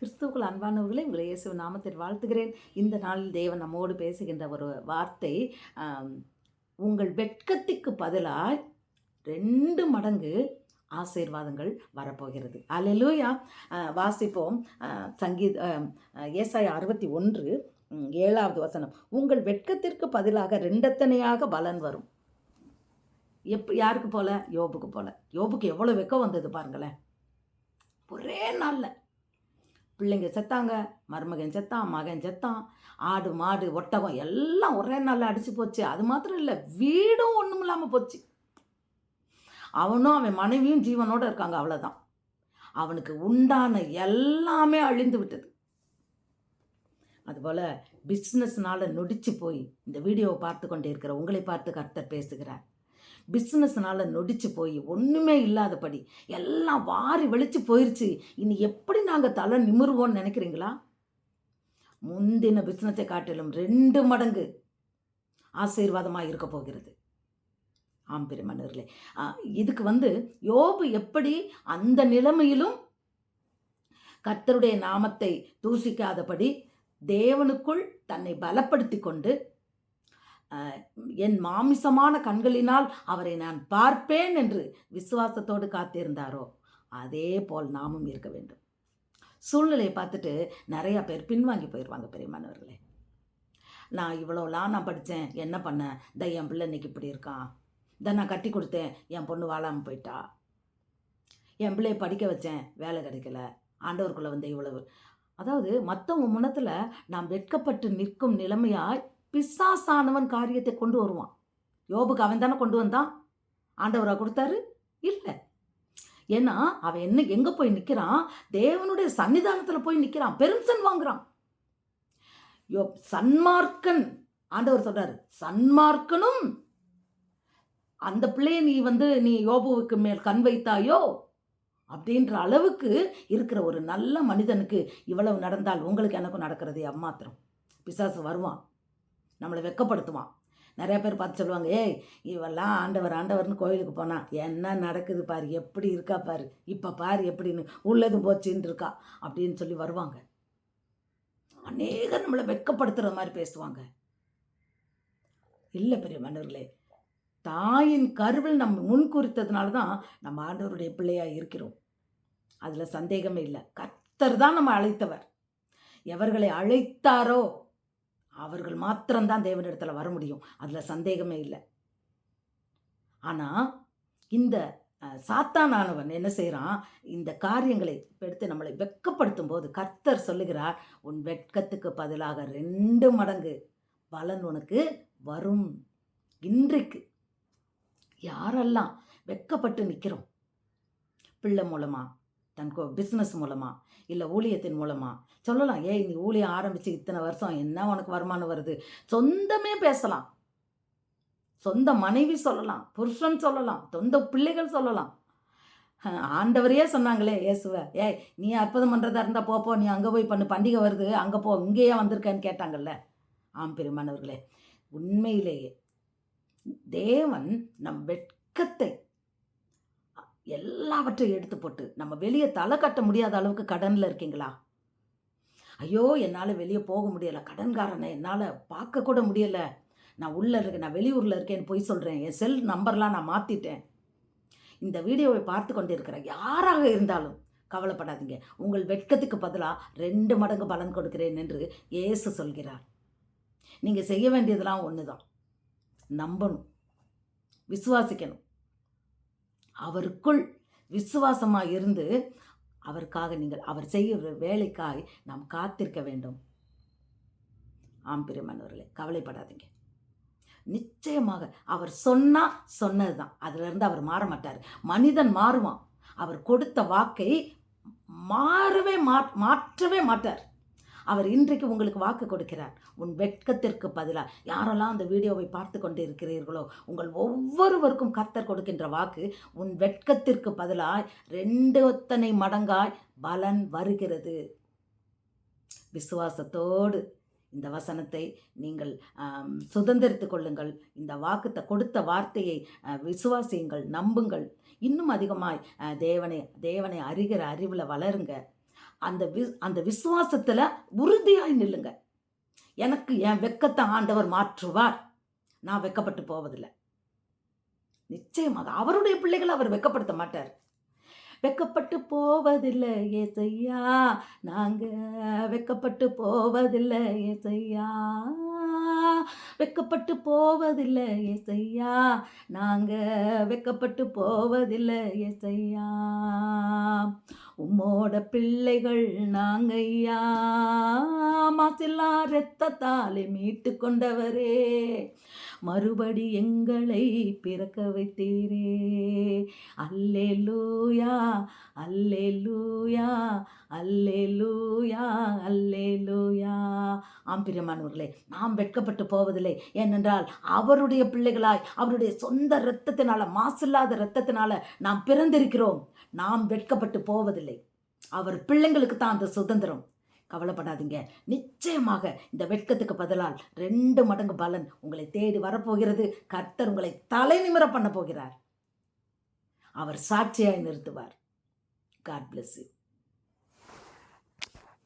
கிறிஸ்துவுக்குள் அன்பானவர்களே, உங்களை இயேசுவின் நாமத்தில் வாழ்த்துகிறேன். இந்த நாளில் தேவன் நம்மோடு பேசுகின்ற ஒரு வார்த்தை, ஆம், உங்கள் வெட்கத்திற்கு பதிலாய் 2 மடங்கு ஆசீர்வாதங்கள் வரப்போகிறது. அல்லேலூயா. வாசிப்போம். சங்கீத ஏசாயா 61 7வது வசனம். உங்கள் வெட்கத்திற்கு பதிலாக 2 பலன் வரும். யாருக்கு போல? யோபுக்கு போல. யோபுக்கு எவ்வளோ வெட்கம் வந்தது பாருங்களேன். ஒரே நாளில் பிள்ளைங்க செத்தாங்க, மருமகன் செத்தான், மகன் செத்தான், ஆடு மாடு ஒட்டகம் எல்லாம் ஒரே நாளில் அடிச்சு போச்சு. அது மாத்திரம் இல்லை, வீடும் ஒன்றும் இல்லாமல் போச்சு. அவனும் அவன் மனைவியும் ஜீவனோடு இருக்காங்க, அவ்வளோதான். அவனுக்கு உண்டான எல்லாமே அழிந்து விட்டது. அதுபோல் பிஸ்னஸ்னால நொடிச்சு போய் இந்த வீடியோவை பார்த்து கொண்டே இருக்கிற உங்களை பார்த்து கர்த்தர் பேசுகிறார். பிஸ்னஸ்னால நொடிச்சு போய் ஒன்றுமே இல்லாதபடி எல்லாம் வாரி வெளிச்சு போயிடுச்சு. இனி எப்படி நாங்கள் தலை நிமிருவோன்னு நினைக்கிறீங்களா? முந்தின பிஸ்னஸை காட்டிலும் 2 மடங்கு ஆசீர்வாதமாக இருக்க போகிறது. ஆம் பிரியமானவர்களே, இதுக்கு யோபு எப்படி அந்த நிலைமையிலும் கர்த்தருடைய நாமத்தை தூஷிக்காதபடி தேவனுக்குள் தன்னை பலப்படுத்தி கொண்டு, என் மாமிசமான கண்களினால் அவரை நான் பார்ப்பேன் என்று விசுவாசத்தோடு காத்திருந்தாரோ, அதே போல் நாமும் இருக்க வேண்டும். சூழ்நிலையை பார்த்துட்டு நிறையா பேர் பின்வாங்கி போயிடுவாங்க பெரியமானவர்களே. நான் இவ்வளோலாம் நான் படித்தேன், என்ன பண்ணேன்? என் பிள்ளை இன்னைக்கு இப்படி இருக்கான். நான் கட்டி கொடுத்தேன், என் பொண்ணு வாழாமல் போயிட்டா. என் பிள்ளையை படிக்க வச்சேன், வேலை கிடைக்கல. ஆண்டவருக்குள்ளே இவ்வளவு. அதாவது மற்றவங்க முன்னத்தில் நாம் வெட்கப்பட்டு நிற்கும் நிலைமையாய் பிசாசானவன் காரியத்தை கொண்டு வருவான். யோபுக்கு அவன் தானே கொண்டு வந்தான். ஆண்டவராக கொடுத்தாரு? இல்லை. ஏன்னா அவன் எங்கே போய் நிற்கிறான்? தேவனுடைய சன்னிதானத்தில் போய் நிற்கிறான், பெரும்சன் வாங்குறான். சன்மார்க்கன், ஆண்டவர் சொல்றாரு, சன்மார்க்கனும் அந்த பிள்ளையை நீ யோபுவுக்கு மேல் கண் வைத்தாயோ அப்படின்ற அளவுக்கு இருக்கிற ஒரு நல்ல மனிதனுக்கு இவ்வளவு நடந்தால் உங்களுக்கு எனக்கும் நடக்கிறது அம்மாத்திரம். பிசாசு வருவான், நம்மளை வெட்கப்படுத்துவான். நிறைய பேர் பார்த்து சொல்லுவாங்க, ஏய் இவெல்லாம் ஆண்டவர் ஆண்டவர்னு கோயிலுக்கு போனால் என்ன நடக்குது பாரு, எப்படி இருக்கா பாரு, இப்போ பாரு எப்படின்னு, உள்ளதும் போச்சுன்னு இருக்கா அப்படின்னு சொல்லி வருவாங்க. அநேகர் நம்மளை வெட்கப்படுத்துகிற மாதிரி பேசுவாங்க. இல்லை பெரிய மன்னர்களே, தாயின் கருவில் நம்ம முன்குறித்ததுனால தான் நம்ம ஆண்டவருடைய பிள்ளையாக இருக்கிறோம். அதில் சந்தேகமே இல்லை. கர்த்தர் தான் நம்ம அழைத்தவர். எவர்களை அழைத்தாரோ அவர்கள் மாத்திரம்தான் தேவனிடத்தில் வர முடியும். அதில் சந்தேகமே இல்லை. ஆனால் இந்த சாத்தானானவன் என்ன செய்கிறான்? இந்த காரியங்களை எடுத்து நம்மளை வெட்கப்படுத்தும் போது கர்த்தர் சொல்லுகிறார், உன் வெட்கத்துக்கு பதிலாக 2 மடங்கு பலன் உனக்கு வரும். இன்றைக்கு யாரெல்லாம் வெட்கப்பட்டு நிற்கிறோம், பிள்ளை மூலமாக, தன் பிஸ்னஸ் மூலமாக, இல்லை ஊழியத்தின் மூலமாக சொல்லலாம், ஏய் நீ ஊழியம் ஆரம்பித்து இத்தனை வருஷம் என்ன உனக்கு வருமானம் வருது? சொந்தமே பேசலாம், சொந்த மனைவி சொல்லலாம், புருஷன் சொல்லலாம், சொந்த பிள்ளைகள் சொல்லலாம். ஆண்டவரையே சொன்னாங்களே இயேசுவை, ஏய் நீ அற்புதம் பண்ணுறதா இருந்தால் போப்போ, நீ அங்கே போய் பண்ணு, பண்டிகை வருது அங்கே போ, இங்கேயே வந்திருக்கேன்னு கேட்டாங்கல்ல. ஆம் பெருமானவர்களே, உண்மையிலேயே தேவன் நம் வெட்கத்தை எல்லாவற்றையும் எடுத்து போட்டு, நம்ம வெளியே தலை கட்ட முடியாத அளவுக்கு கடனில் இருக்கீங்களா? ஐயோ என்னால் வெளியே போக முடியலை, கடன்காரனை என்னால் பார்க்க கூட முடியலை, நான் உள்ளே இருக்கேன், நான் வெளியூரில் இருக்கேன்னு போய் சொல்கிறேன், என் செல் நம்பர்லாம் நான் மாற்றிட்டேன். இந்த வீடியோவை பார்த்து கொண்டு இருக்கிற யாராக இருந்தாலும் கவலைப்படாதீங்க. உங்கள் வெட்கத்துக்கு பதிலாக 2 மடங்கு பலன் கொடுக்கிறேன் என்று இயேசு சொல்கிறார். நீங்கள் செய்ய வேண்டியதெல்லாம் ஒன்று தான், நம்பணும், விசுவாசிக்கணும். அவருக்குள் விசுவாசமாக இருந்து அவருக்காக நீங்கள் அவர் செய்கிற வேலைக்காய் நாம் காத்திருக்க வேண்டும். ஆம் பிரியமானவர்களே, கவலைப்படாதீங்க. நிச்சயமாக அவர் சொன்னது தான், அதிலிருந்து அவர் மாற மாட்டார். மனிதன் மாறுவான், அவர் கொடுத்த வாக்கை மாற்றவே மாட்டார். அவர் இன்றைக்கு உங்களுக்கு வாக்கு கொடுக்கிறார். உன் வெட்கத்திற்கு பதிலாக, யாரெல்லாம் அந்த வீடியோவை பார்த்து கொண்டு இருக்கிறீர்களோ, உங்கள் ஒவ்வொருவருக்கும் கர்த்தர் கொடுக்கின்ற வாக்கு, உன் வெட்கத்திற்கு பதிலாக 2 மடங்காய் பலன் வருகிறது. விசுவாசத்தோடு இந்த வசனத்தை நீங்கள் சுதந்திரித்து கொள்ளுங்கள். இந்த கொடுத்த வார்த்தையை விசுவாசியுங்கள், நம்புங்கள். இன்னும் அதிகமாய் தேவனை அறிகிற அறிவில் வளருங்க. அந்த விசுவாசத்தில் உறுதியாய் நில்லுங்க. எனக்கு என் வெட்கத்தை ஆண்டவர் மாற்றுவார். நான் வெட்கப்பட்டு போவதில்லை. நிச்சயமாக அவருடைய பிள்ளைகளை அவர் வெட்கப்படுத்த மாட்டார். வெட்கப்பட்டு போவதில்லை ஏசையா, நாங்க வெட்கப்பட்டு போவதில்லை ஏசையா, வெட்கப்பட்டு போவதில்லை ஏசையா, நாங்க வெட்கப்பட்டு போவதில்லை ஏசையா, உம்மோட பிள்ளைகள் நாங்கய்யா, மாசில்லா இரத்தத்தாலே மீட்டு கொண்டவரே, மறுபடி எங்களை பிறக்க வைத்தீரே. அல்லேலூயா, அல்லேலூயா, அல்லேலூயா, அல்லேலூயா. ஆம் பிரியமானவர்களே, நாம் வெட்கப்பட்டு போவதில்லை. ஏனென்றால் அவருடைய பிள்ளைகளாய் அவருடைய சொந்த இரத்தத்தினால, மாசில்லாத இரத்தத்தினால நாம் பிறந்திருக்கிறோம். நாம் வெட்கப்பட்டு போவதில்லை. அவர் பிள்ளைங்களுக்கு தான் அந்த சுதந்திரம். கவலைப்படாதீங்க. நிச்சயமாக இந்த வெட்கத்துக்கு பதிலால் 2 மடங்கு பலன் உங்களை தேடி வரப்போகிறது. கர்த்தர் உங்களை தலை நிமிர பண்ண போகிறார். அவர் சாட்சியாய் நிறுத்துவார். God bless you.